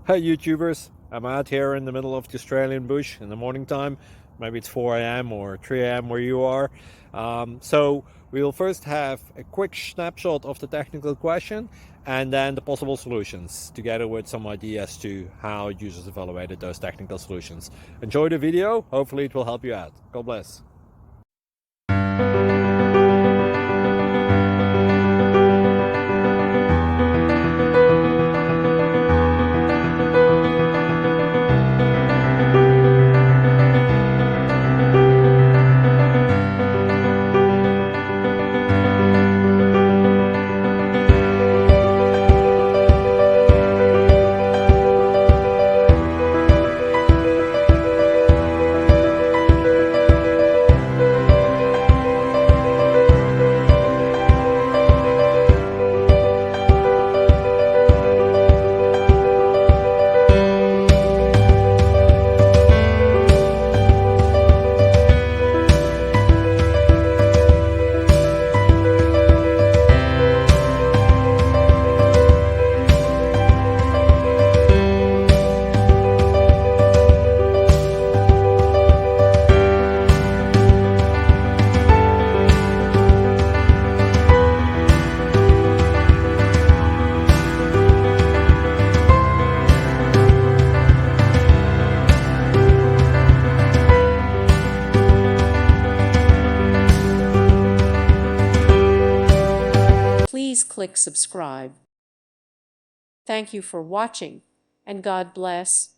Hey YouTubers, I'm out here in the middle of the Australian bush in the morning time. Maybe it's 4 a.m. or 3 a.m. where you are. So we'll first have a quick snapshot of the technical question and then the possible solutions, together with some ideas to how users evaluated those technical solutions. Enjoy the video, hopefully it will help you out. God bless. Please click subscribe. Thank you for watching, and God bless.